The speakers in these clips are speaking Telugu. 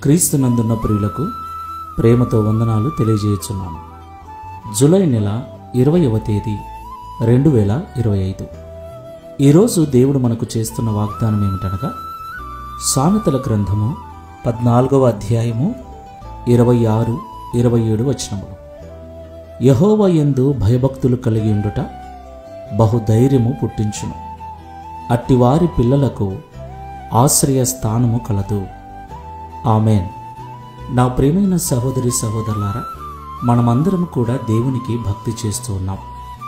క్రీస్తునందున్న ప్రియులకు ప్రేమతో వందనాలు తెలియజేయుచున్నాను. జూలై నెల 20వ తేదీ 2025. ఈరోజు దేవుడు మనకు చేస్తున్న వాగ్దానం ఏమిటనగా, సామెతల గ్రంథము 14వ అధ్యాయము 26, 27 వచనములు. యెహోవా యందు భయభక్తులు కలిగి ఉండుట బహుధైర్యము పుట్టించును, అట్టివారి పిల్లలకు ఆశ్రయ స్థానము కలదు. ఆమెన్. నా ప్రియమైన సహోదరి సహోదరులారా, మనమందరం కూడా దేవునికి భక్తి చేస్తూ ఉన్నాం.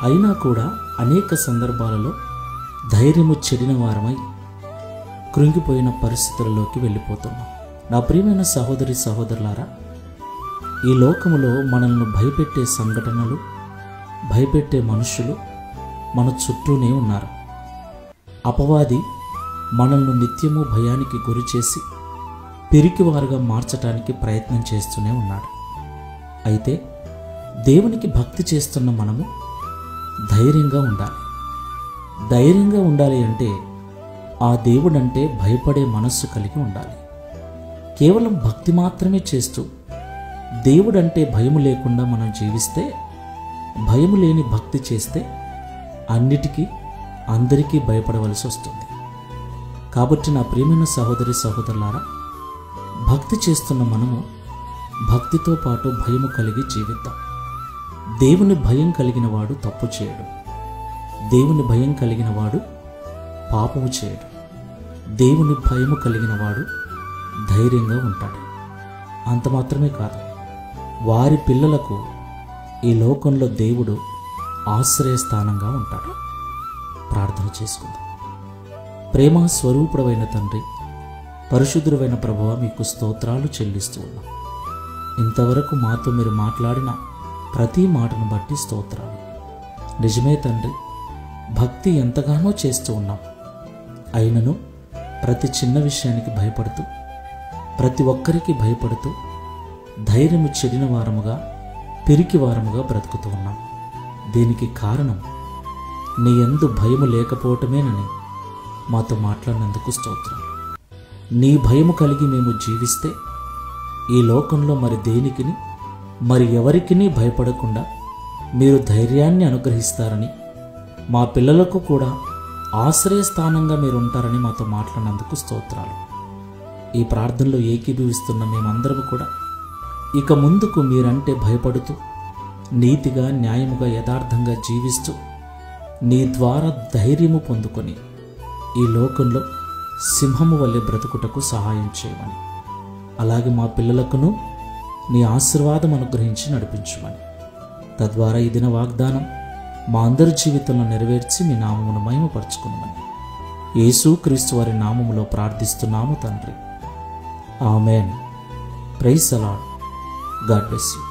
అయినా కూడా అనేక సందర్భాలలో ధైర్యము చెడిన వారమై కృంగిపోయిన పరిస్థితులలోకి వెళ్ళిపోతున్నాం. నా ప్రియమైన సహోదరి సహోదరులారా, ఈ లోకములో మనల్ని భయపెట్టే సంఘటనలు, భయపెట్టే మనుషులు మన చుట్టూనే ఉన్నారు. అపవాది మనల్ని నిత్యము భయానికి గురి చేసి పిరికివారుగా మార్చటానికి ప్రయత్నం చేస్తూనే ఉన్నాడు. అయితే దేవునికి భక్తి చేస్తున్న మనము ధైర్యంగా ఉండాలి. ధైర్యంగా ఉండాలి అంటే ఆ దేవుడంటే భయపడే మనస్సు కలిగి ఉండాలి. కేవలం భక్తి మాత్రమే చేస్తూ దేవుడంటే భయము లేకుండా మనం జీవిస్తే, భయము లేని భక్తి చేస్తే అన్నిటికీ అందరికీ భయపడవలసి వస్తుంది. కాబట్టి నా ప్రియమైన సహోదరి సహోదరులారా, భక్తి చేస్తున్న మనము భక్తితో పాటు భయము కలిగి జీవిద్దాం. దేవుని భయం కలిగిన వాడు తప్పు చేయడు. దేవుని భయం కలిగిన వాడు పాపము చేయడు. దేవుని భయము కలిగిన వాడు ధైర్యంగా ఉంటాడు. అంత మాత్రమే కాదు, వారి పిల్లలకు ఈ లోకంలో దేవుడు ఆశ్రయస్థానంగా ఉంటాడు. ప్రార్థన చేసుకుందాం. ప్రేమ స్వరూపుడైన తండ్రి, పరిశుద్ధుడైన ప్రభువా, మీకు స్తోత్రాలు చెల్లిస్తూ ఉన్నాం. ఇంతవరకు మాతో మీరు మాట్లాడిన ప్రతి మాటను బట్టి స్తోత్రాలు. నిజమే తండ్రి, భక్తి ఎంతగానో చేస్తూ ఉన్నాం. అయినను ప్రతి చిన్న విషయానికి భయపడుతూ, ప్రతి ఒక్కరికి భయపడుతూ ధైర్యము చెడిన వారముగా, పిరికి వారముగా బ్రతుకుతూ ఉన్నాం. దీనికి కారణం నీ యందు భయము లేకపోవటమేనని మాతో మాట్లాడినందుకు స్తోత్రం. నీ భయము కలిగి మేము జీవిస్తే ఈ లోకంలో మరి దేనికిని, మరి ఎవరికిని భయపడకుండా మీరు ధైర్యాన్ని అనుగ్రహిస్తారని, మా పిల్లలకు కూడా ఆశ్రయస్థానంగా మీరు ఉంటారని మాతో మాట్లాడినందుకు స్తోత్రాలు. ఈ ప్రార్థనలో ఏకీభవిస్తున్న మేమందరం కూడా ఇక ముందుకు మీరంటే భయపడుతూ, నీతిగా, న్యాయముగా, యథార్థంగా జీవిస్తూ నీ ద్వారా ధైర్యము పొందుకొని ఈ లోకంలో సింహము వల్లే బ్రతుకుటకు సహాయం చేయమని, అలాగే మా పిల్లలకును నీ ఆశీర్వాదం అనుగ్రహించి నడిపించమని, తద్వారా ఈ దిన వాగ్దానం మా అందరి జీవితంలో నెరవేర్చి మీ నామమును మహిమపరచుకున్నామని యేసుక్రీస్తు వారి నామములో ప్రార్థిస్తున్నాము తండ్రి. Amen. Praise the Lord. God bless you.